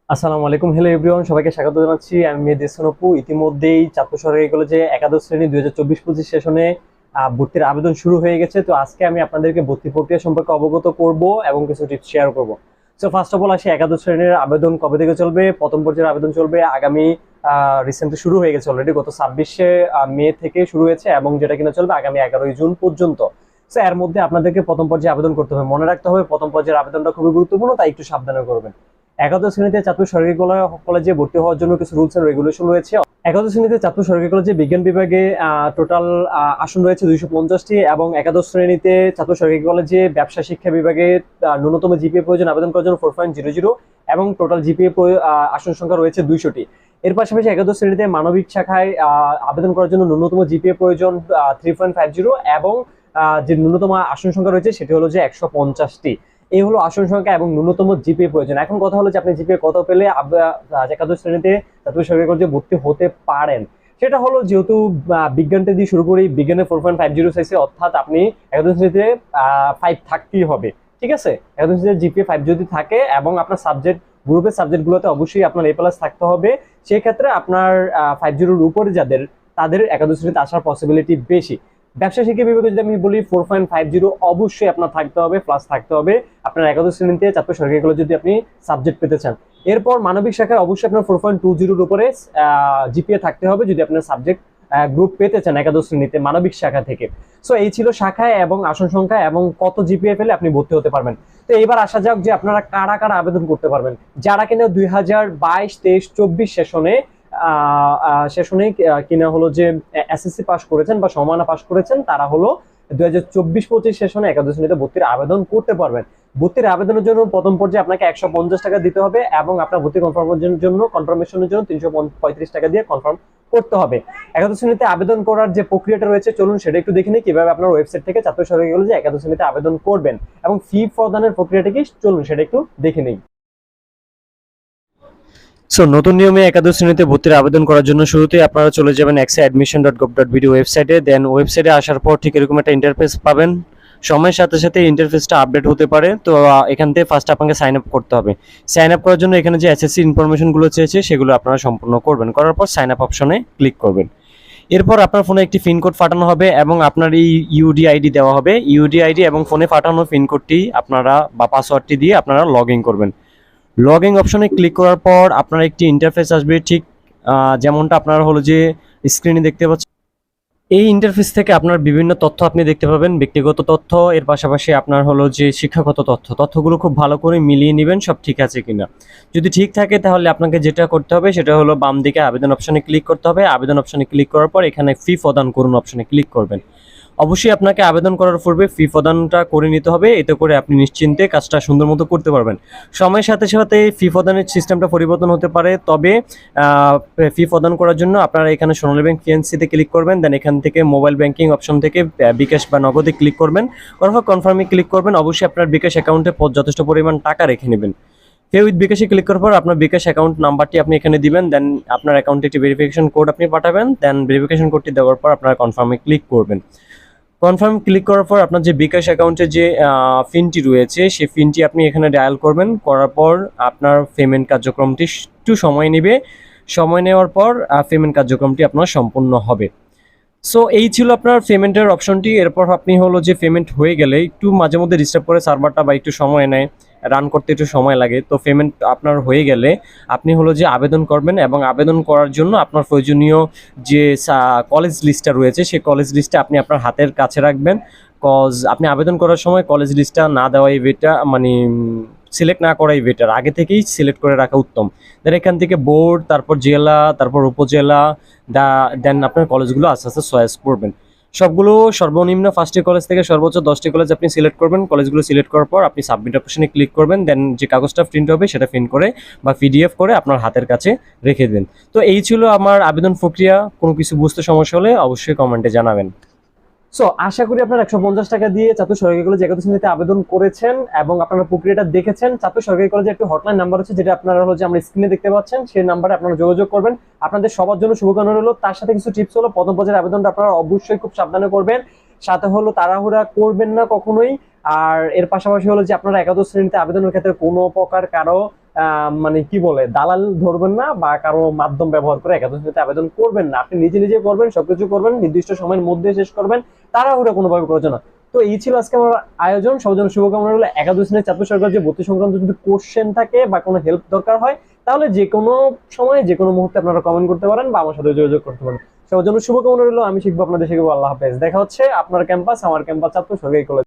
আসসালামু আলাইকুম, hello everyone, সবাইকে স্বাগত জানাচ্ছি। আমি মেহেদী হাসান অপু। ইতিমধ্যেই চাঁদপুর সরকারি কলেজে একাদশ শ্রেণী 2024-25 সেশনে ভর্তির আবেদন শুরু হয়ে গেছে। তো আজকে আমি আপনাদেরকে ভর্তি প্রক্রিয়া সম্পর্কে অবগত করব এবং কিছু টিপস শেয়ার করব। সো ফার্স্ট অফ অল আসি, একাদশ শ্রেণীর আবেদন কবে থেকে চলবে। প্রথম পর্যায়ের আবেদন চলবে আগামী রিসেন্টলি শুরু হয়ে গেছে, অলরেডি গত 26শে মে থেকে শুরু হয়েছে এবং যেটা কিনা চলবে আগামী 11ই জুন পর্যন্ত। সো এর মধ্যে আপনাদেরকে প্রথম পর্যায়ে আবেদন করতে হবে। মনে রাখতে হবে প্রথম পর্যায়ের আবেদনটা খুবই গুরুত্বপূর্ণ, তাই একটু সাবধানে করবেন। একাদশ শ্রেণীতে চাঁদপুর সরকারি কলেজে ভর্তি হওয়ার জন্য কিছু রুলস এন্ড রেগুলেশন রয়েছে। একাদশ শ্রেণীতে চাঁদপুর সরকারি কলেজে বিজ্ঞান বিভাগে টোটাল আসন রয়েছে 250টি, এবং একাদশ শ্রেণীতে চাঁদপুর সরকারি কলেজে ব্যবসা শিক্ষা বিভাগে ন্যূনতম জিপিএ প্রয়োজন আবেদন করার জন্য 4.00, এবং টোটাল জিপিএ আসন সংখ্যা রয়েছে 200টি। এর পাশাপাশি একাদশ শ্রেণীতে মানবিক শাখায় আবেদন করার জন্য ন্যূনতম জিপিএ প্রয়োজন 3.50, এবং যে ন্যূনতম আসন সংখ্যা রয়েছে সেটি হলো যে 150টি। এই হলো আসন সংখ্যা এবং ন্যূনতম জিপিএ প্রয়োজন। এখন কথা হলো যে আপনি জিপিএ কত পেলে একাদশ শ্রেণীতে চাঁদপুর সরকারি কলেজে ভর্তি হতে পারেন। সেটা হলো, যেহেতু বিজ্ঞানটা দিয়ে শুরু করি, বিজ্ঞানে 4.50 চাইছে, অর্থাৎ আপনি একাদশ শ্রেণীতে 5 থাকতেই হবে। ঠিক আছে, একাদশ শ্রেণীতে জিপিএ 5 যদি থাকে এবং আপনার সাবজেক্ট গ্রুপের সাবজেক্টগুলোতে অবশ্যই আপনার A+ থাকতে হবে, সেই ক্ষেত্রে আপনার 50 উপরে তাদের একাদশ শ্রেণীতে আসার পসিবিলিটি বেশি। ব্যবসা শিক্ষা বিভাগে যদি আমি বলি 4.50 অবশ্যই আপনার থাকতে হবে, প্লাস থাকতে হবে আপনার একাদশ শ্রেণীতে চাঁদপুর সরকারি কলেজে যদি আপনি সাবজেক্ট পেতে চান। এরপর মানবিক শাখায় অবশ্যই আপনার 4.20 উপরে জিপিএ থাকতে হবে যদি আপনার সাবজেক্ট গ্রুপ পেতে চান একাদশ শ্রেণীতে মানবিক শাখা থেকে। সো এই ছিল শাখায় এবং আসন সংখ্যা এবং কত জিপিএ পেলে আপনি ভর্তি হতে পারবেন। তো এবার আসা যাক যে আপনারা কারা কারা আবেদন করতে পারবেন। যারা কিনা 2022-23-24 সেশনে কিনা হলো যে এসএসসি পাস করেছেন বা সমমানা পাস করেছেন, তারা হলো 2024-25 সেশনে একাদশ শ্রেণীতে ভর্তির আবেদন করতে পারবেন। ভর্তির আবেদনের জন্য প্রথম পর্যায়ে আপনাকে 150 টাকা দিতে হবে, এবং আপনার ভর্তি কনফার্মেশনের জন্য 335 টাকা দিয়ে কনফার্ম করতে হবে। একাদশ শ্রেণীতে আবেদন করার যে প্রক্রিয়াটা রয়েছে, চলুন সেটা একটু দেখে নিই কিভাবে আপনার ওয়েবসাইট থেকে চাঁদপুর সরকারি কলেজে একাদশ শ্রেণীতে আবেদন করবেন, এবং ফি প্রদানের প্রক্রিয়াটা কি, চলুন সেটা একটু দেখে নিই। সো নতুন নিয়মে একাদশ শ্রেণীতে ভর্তির আবেদন করার জন্য শুরুতে আপনারা চলে যাবেন axaadmission.gov.bd ওয়েবসাইটে। দেন ওয়েবসাইটে আসার পর ঠিক এরকম একটা ইন্টারফেস পাবেন। সময়ের সাথে সাথে ইন্টারফেসটা আপডেট হতে পারে। তো এখান থেকে ফার্স্ট আপনাকে সাইন আপ করতে হবে। সাইন আপ করার জন্য এখানে যে এসএসসি ইনফরমেশনগুলো চেয়েছে সেগুলো আপনারা সম্পূর্ণ করবেন। করার পর সাইন আপ অপশনে ক্লিক করবেন। এরপর আপনার ফোনে একটি পিন কোড পাঠানো হবে এবং আপনার এই ইউডি আইডি দেওয়া হবে। ইউডি আইডি এবং ফোনে পাঠানো পিন কোডটি আপনারা বা পাসওয়ার্ডটি দিয়ে আপনারা লগ ইন করবেন। লগ ইন অপশনে ক্লিক করার পর আপনার একটি ইন্টারফেস আসবে, ঠিক যেমনটা আপনারা হলো যে স্ক্রিনে দেখতে পাচ্ছেন। এই ইন্টারফেস থেকে আপনার বিভিন্ন তথ্য আপনি দেখতে পাবেন, ব্যক্তিগত তথ্য, এর পাশাপাশি আপনার হলো যে শিক্ষাগত তথ্যগুলো খুব ভালো করে মিলিয়ে নেবেন সব ঠিক আছে কিনা। যদি ঠিক থাকে তাহলে আপনাকে যেটা করতে হবে সেটা হলো বাম দিকে আবেদন অপশনে ক্লিক করতে হবে। আবেদন অপশনে ক্লিক করার পর এখানে ফি প্রদান করুন অপশনে ক্লিক করবেন। অবশ্যই আপনাকে আবেদন করার পূর্বে ফি প্রদানটা করে নিতে হবে, এতে করে আপনি নিশ্চিন্তে কাজটা সুন্দর মতো করতে পারবেন। সময়ের সাথে সাথে ফি প্রদানের সিস্টেমটা পরিবর্তন হতে পারে, তবে ফি প্রদান করার জন্য আপনারা এখানে সোনালী ব্যাংক পিএনসিতে ক্লিক করবেন। দেন এখান থেকে মোবাইল ব্যাংকিং অপশন থেকে বিকাশ বা নগদে ক্লিক করবেন। করার পর কনফার্মে ক্লিক করবেন। অবশ্যই আপনার বিকাশ অ্যাকাউন্টে যথেষ্ট পরিমাণ টাকা রেখে নেবেন। পে উইথ বিকাশে ক্লিক করার পর আপনার বিকাশ অ্যাকাউন্ট নাম্বারটি আপনি এখানে দিবেন। দেন আপনার অ্যাকাউন্টে একটি ভেরিফিকেশন কোড আপনি পাঠাবেন। দেন ভেরিফিকেশন কোডটি দেওয়ার পর আপনারা কনফার্মে ক্লিক করবেন। কনফার্ম ক্লিক করার পর আপনার যে বিকাশ অ্যাকাউন্টে যে পিনটি রয়েছে সেই পিনটি আপনি এখানে ডায়াল করবেন। করার পর আপনার পেমেন্ট কার্যক্রমটি একটু সময় নেবে। সময় নেওয়ার পর পেমেন্ট কার্যক্রমটি আপনার সম্পূর্ণ হবে। সো এই ছিল আপনার পেমেন্টের অপশনটি। এরপর আপনি হলো যে পেমেন্ট হয়ে গেলে একটু মাঝে মধ্যে ডিস্টার্ব করে সার্ভারটা বা একটু সময় নেয়, রান করতে একটু সময় লাগে। তো পেমেন্ট আপনার হয়ে গেলে আপনি হলো যে আবেদন করবেন, এবং আবেদন করার জন্য আপনার প্রয়োজনীয় যে কলেজ লিস্টটা রয়েছে সেই কলেজ লিস্টটা আপনি আপনার হাতের কাছে রাখবেন। আপনি আবেদন করার সময় কলেজ লিস্টটা না দেওয়াই বেটার, মানে সিলেক্ট না করাই বেটার, আগে থেকেই সিলেক্ট করে রাখা উত্তম। দেন এখান থেকে বোর্ড, তারপর জেলা, তারপর উপজেলা, দেন আপনার কলেজগুলো আস্তে আস্তে চয়েস করবেন। সবগুলো সর্বনিম্ন 5টি কলেজ থেকে সর্বোচ্চ 10টি কলেজ আপনি সিলেক্ট করবেন। কলেজগুলো সিলেক্ট করার পর আপনি সাবমিট অপশনে ক্লিক করবেন। দেন যে কাগজটা প্রিন্ট হবে সেটা প্রিন্ট করে বা পিডিএফ করে আপনার হাতের কাছে রেখে দেবেন। তো এই ছিল আমার আবেদন প্রক্রিয়া। কোনো কিছু বুঝতে সমস্যা হলে অবশ্যই কমেন্টে জানাবেন। সো আশা করি আপনারা 150 টাকা দিয়ে চাঁদপুর সরকারি কলেজে একাদশ শ্রেণীতে আবেদন করেছেন এবং আপনারা প্রক্রিয়াটা দেখেছেন। চাঁদপুর সরকারি কলেজে একটি হটলাইন নাম্বার আছে, যেটা আপনারা হলো যে আমরা স্ক্রিনে দেখতে পাচ্ছেন, সেই নাম্বারে আপনারা যোগাযোগ করবেন। আপনাদের সবার জন্য শুভকামনা রইল। তার সাথে কিছু টিপস হলো, প্রথম পর্যায়ের আবেদনটা আপনারা অবশ্যই খুব সাবধানে করবেন, সাথে হলো তাড়াহুড়া করবেন না কখনোই। আর এর পাশাপাশি হলো যে আপনারা একাদশ শ্রেণীতে আবেদনের ক্ষেত্রে কোনো প্রকার কারো মানে কি বলে দালাল ধরবেন না বা কারো মাধ্যম ব্যবহার করে একাদশ শ্রেণীতে আবেদন করবেন না। আপনি নিজে নিজে করবেন, সবকিছু করবেন, নির্দিষ্ট সময়ের মধ্যে শেষ করবেন, তাড়াহুড়া কোনোভাবে করার জন্য। তো এই ছিল আজকে আমার আয়োজন। সবার জন্য শুভকামনা রইলো। একাদশ শ্রেণীর ছাত্র সরকার যে ভর্তি সংক্রান্ত যদি কোশ্চেন থাকে বা কোনো হেল্প দরকার হয়, তাহলে যে কোনো সময় যে কোনো মুহূর্তে আপনারা কমেন্ট করতে পারেন বা আমার সাথে যোগাযোগ করতে পারেন। সবার জন্য শুভকামনা রইলো। আমি শিখবো, আপনাদের শিখবো। আল্লাহ হাফেজ। দেখা হচ্ছে আপনার ক্যাম্পাস, আমার ক্যাম্পাস, ছাত্র সরকারি কলেজ।